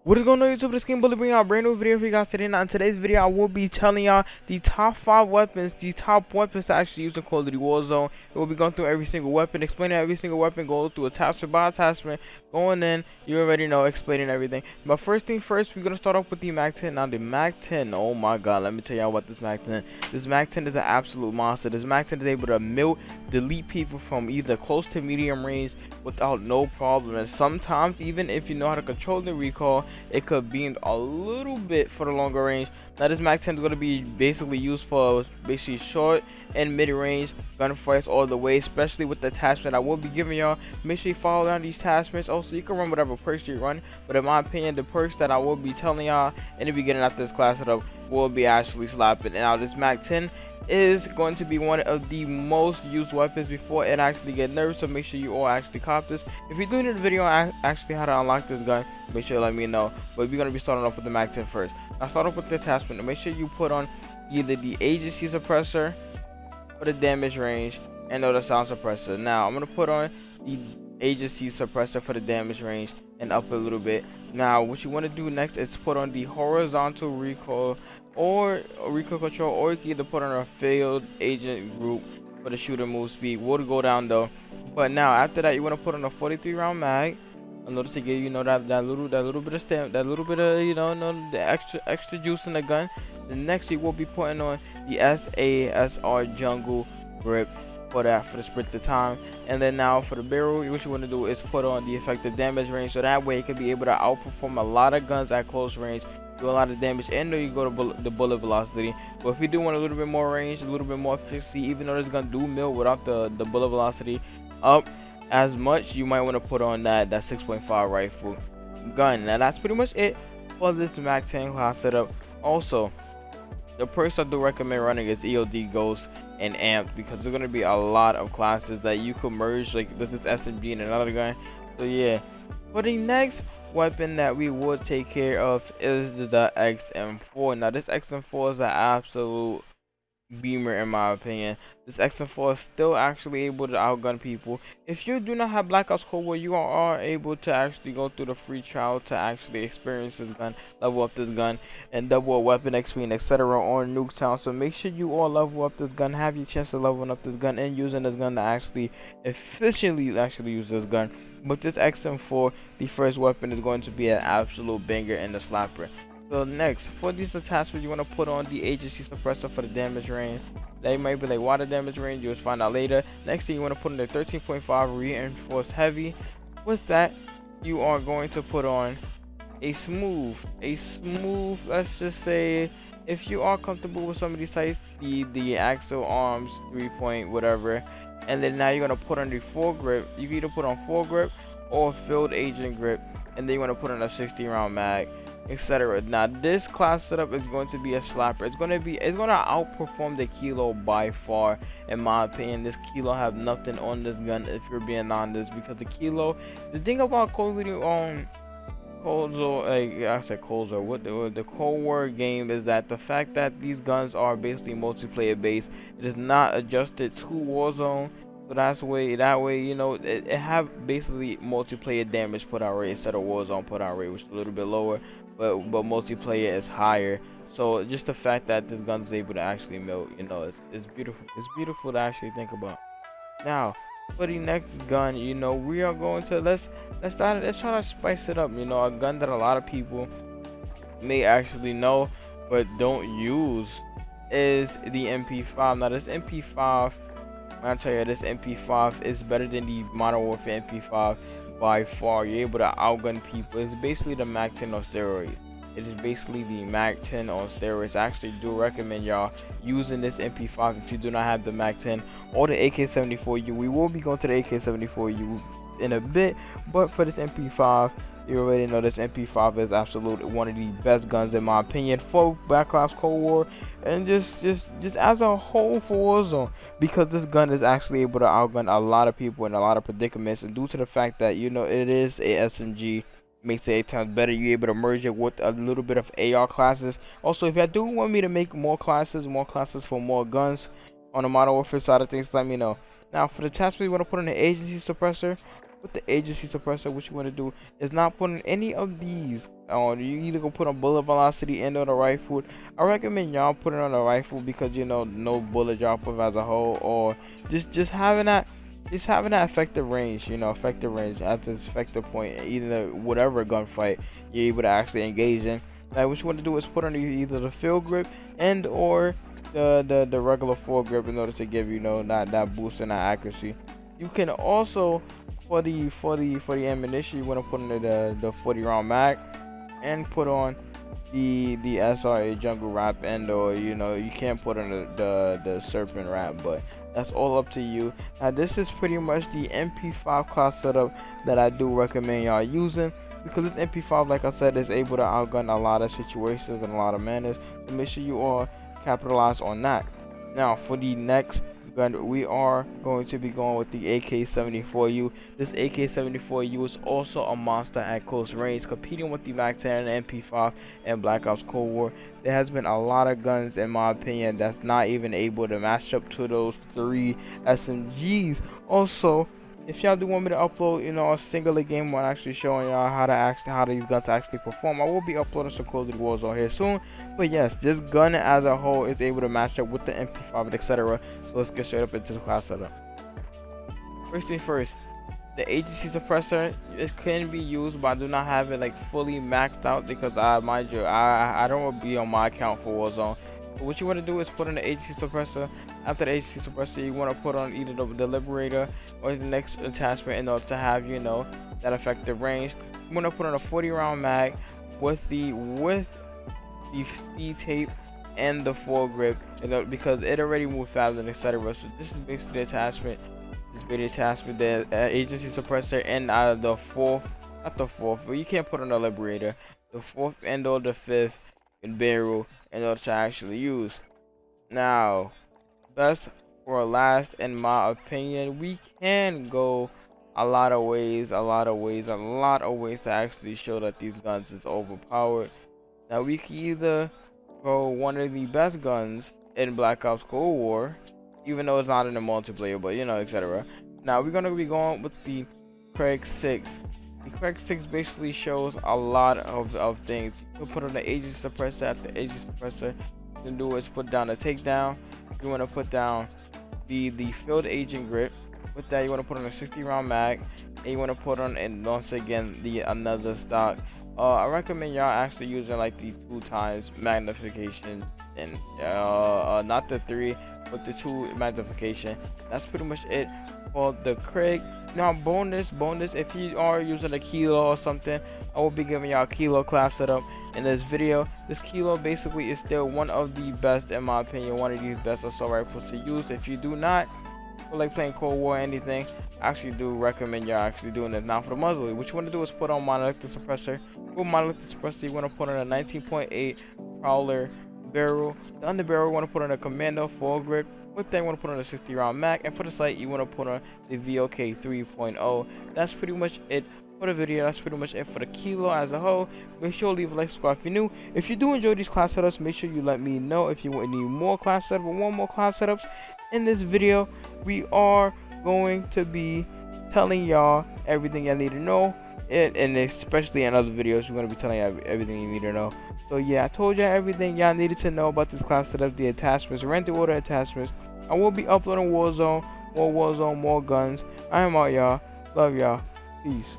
What is going on YouTube? This KingBully bringing out a brand new video for you guys today. Now in today's video I will be telling y'all the top 5 weapons, the top weapons to actually use in Call of Duty Warzone. It will be going through every single weapon, explaining every single weapon, go through attachment by attachment, going in, you already know, explaining everything. But first thing first, we're gonna start off with the Mag 10. Now the Mag 10, oh my god, let me tell y'all about this Mag 10. This Mag 10 is an absolute monster. This Mag 10 is able to delete people from either close to medium range without no problem, and sometimes even if you know how to control the recoil, it could beam a little bit for the longer range. Now this Mag 10 is going to be basically used for basically short and mid-range gunfights all the way, especially with the attachment I will be giving y'all. Make sure you follow down these attachments. Also, you can run whatever perks you run, but in my opinion, the perks that I will be telling y'all in the beginning after this class setup will be actually slapping. And now this Mag 10 is going to be one of the most used weapons before it actually get nerfed, so make sure you all actually cop this. If you're doing a video actually how to unlock this gun, make sure you let me know. But we're going to be starting off with the Mag 10 first. Now start off with the attachment, and make sure you put on either the agency suppressor or the damage range and or the sound suppressor. Now I'm going to put on the agency suppressor for the damage range and up a little bit. Now what you want to do next is put on the horizontal recoil or recoil control, or you can either put on a failed agent group for the shooter move speed. Will go down though. But now after that, you want to put on a 43 round mag. I notice to give you know that little bit of stamp, that little bit of the extra juice in the gun. The next you will be putting on the SASR jungle grip for the sprint the time. And then now for the barrel, what you want to do is put on the effective damage range, so that way it can be able to outperform a lot of guns at close range, do a lot of damage, and then you go to the bullet velocity. But if you do want a little bit more range, a little bit more efficiency, even though this gun do mill without the bullet velocity up as much, you might want to put on that 6.5 rifle gun. Now that's pretty much it for this Mag 10 class setup. Also, the perks I do recommend running is EOD, Ghost, and Amped, because there's going to be a lot of classes that you could merge, like this SMG and another gun. So yeah, for the next weapon that we would take care of is the XM4. Now this XM4 is an absolute beamer in my opinion. This XM4 is still actually able to outgun people. If you do not have Black Ops Cold War, you are able to actually go through the free trial to actually experience this gun, level up this gun, and double weapon XP and etc. on Nuketown. So make sure you all level up this gun, have your chance to level up this gun, and using this gun to actually efficiently use this gun. But this XM4, the first weapon, is going to be an absolute banger and a slapper. So next, for these attachments, you want to put on the agency suppressor for the damage range. They might be like, why the damage range? You'll find out later. Next thing, you want to put on the 13.5 reinforced heavy. With that, you are going to put on a smooth, let's just say, if you are comfortable with some of these sights, the Axle Arms 3-point whatever. And then now you're going to put on the foregrip. You can either put on foregrip or field agent grip, and then you want to put on a 60 round mag, etc. Now this class setup is going to be a slapper. It's going to outperform the Kilo by far. In my opinion, this Kilo have nothing on this gun, if you're being honest, because the Kilo, the thing about Call of Duty Cold War game is that the fact that these guns are basically multiplayer based, it is not adjusted to Warzone. So that way, you know, it have basically multiplayer damage put out rate instead of Warzone put out rate, which is a little bit lower, but multiplayer is higher. So just the fact that this gun is able to actually mill, you know, it's beautiful. It's beautiful to actually think about. Now, for the next gun, you know, we are going to let's try to spice it up. You know, a gun that a lot of people may actually know but don't use is the MP5. Now this MP5, I'll tell you, this MP5 is better than the Modern Warfare MP5 by far. You're able to outgun people. It's basically the Mag 10 on steroids. It is basically the Mag 10 on steroids. I actually do recommend y'all using this MP5 if you do not have the Mag 10 or the AK-74U. We will be going to the AK-74U in a bit, but for this MP5, you already know this MP5 is absolutely one of the best guns in my opinion for Black Ops Cold War, and just as a whole for Warzone, because this gun is actually able to outgun a lot of people in a lot of predicaments, and due to the fact that, you know, it is a SMG, makes it 8 times better. You're able to merge it with a little bit of AR classes. Also, if you do want me to make more classes for more guns on the Modern Warfare side of things, let me know. Now for the attachment, you want to put on the agency suppressor with the agency suppressor, what you want to do is not put on any of these on. You either gonna put on bullet velocity and on the rifle. I recommend y'all put it on the rifle because you know no bullet drop off as a whole, or just having that. Just having that effective range, you know, effective range at this effective point, either whatever gunfight you're able to actually engage in. Now, what you want to do is put on either the field grip and or the regular foregrip in order to give you know that boost in that accuracy. You can also for the ammunition, you want to put on the 40 round mag and put on the SRA jungle wrap, and or you know you can't put on the serpent wrap, but that's all up to you. Now this is pretty much the MP5 class setup that I do recommend y'all using, because this MP5, like I said, is able to outgun a lot of situations and a lot of manners, so make sure you all capitalize on that. Now for the next gun, we are going to be going with the AK-74U. This AK-74U is also a monster at close range, competing with the MAC-10 and MP5 and Black Ops Cold War. There has been a lot of guns, in my opinion, that's not even able to match up to those 3 SMGs. Also, if y'all do want me to upload, you know, a singular game one actually showing y'all how these guns actually perform, I will be uploading some Call of Duty Warzone here soon. But yes, this gun as a whole is able to match up with the MP5 and etc. So let's get straight up into the class setup. First thing first, the agency suppressor, it can be used, but I do not have it like fully maxed out because mind you, I don't want to be on my account for Warzone. But what you want to do is put on the agency suppressor. After the agency suppressor, you want to put on either the liberator or the next attachment in order to have, you know, that effective range. You want to put on a 40 round mag with the speed tape and the foregrip, you know, because it already moved faster than etc. So this is basically the attachment. This is the attachment, the agency suppressor, and the fourth, not the fourth, but you can't put on the liberator, the fourth and or the fifth barrel in order to actually use. Now, best for last, in my opinion, we can go a lot of ways to actually show that these guns is overpowered. Now we can either go one of the best guns in Black Ops Cold War, even though it's not in the multiplayer, but you know, etc. Now we're gonna be going with the Craig 6. The Craig 6 basically shows a lot of things. You can put on the agency suppressor. After the agency suppressor, you can do is put down the takedown. You want to put down the field agent grip. With that, you want to put on a 60 round mag, and you want to put on, and once again, another stock. I recommend y'all actually using like the 2x magnification, and not the 3, but the 2 magnification. That's pretty much it for the Craig. Now bonus, if you are using a kilo or something, I will be giving y'all a kilo class setup in this video. This kilo basically is still one of the best, in my opinion, one of the best assault rifles to use. If you do not feel like playing Cold War or anything, I actually do recommend y'all actually doing this. Now for the muzzle, what you want to do is put on monolithic suppressor. For monolithic suppressor, you want to put on a 19.8 Prowler barrel. The underbarrel, you want to put on a Commando foregrip. With that, you want to put on a 60 round mag, and for the sight, you want to put on the VOK 3.0. That's pretty much it for the video. That's pretty much it for the kilo as a whole. Make sure to leave a like, subscribe if you're new. If you do enjoy these class setups, make sure you let me know if you want any more class setups or one more class setups. In this video, we are going to be telling y'all everything y'all need to know, and especially in other videos, we're going to be telling you everything you need to know. So yeah, I told y'all everything y'all needed to know about this class setup, the attachments, rent the order attachments. I will be uploading Warzone, more guns. I am out, y'all. Love y'all. Peace.